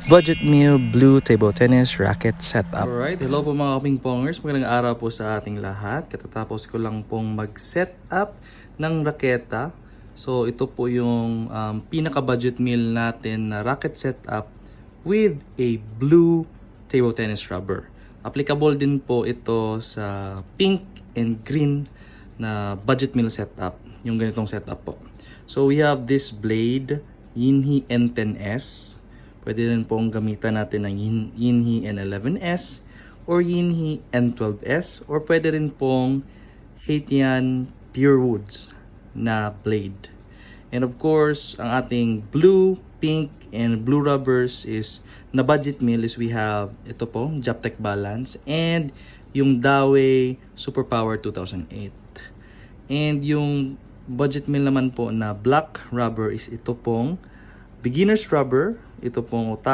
Budget Meal Blue Table Tennis Racket Setup. Alright, hello po mga kaping pongers. Magandang araw po sa ating lahat. Katatapos ko lang pong mag-set up ng raketa. So ito po yung pinaka-budget meal natin na racket setup with a blue table tennis rubber. Applicable din po ito sa pink and green na budget meal setup. Yung ganitong setup po. So we have this blade, Yinhi N10S. Pwede rin pong gamitan natin ng Yinhi N11S or Yinhi N12S or pwede rin pong Haitian Pure Woods na blade. And of course, ang ating blue, pink, and blue rubbers is na budget meal is we have ito po, Japtec Balance and yung Dawei Superpower 2008. And yung budget meal naman po na black rubber is ito pong beginner's rubber, ito pong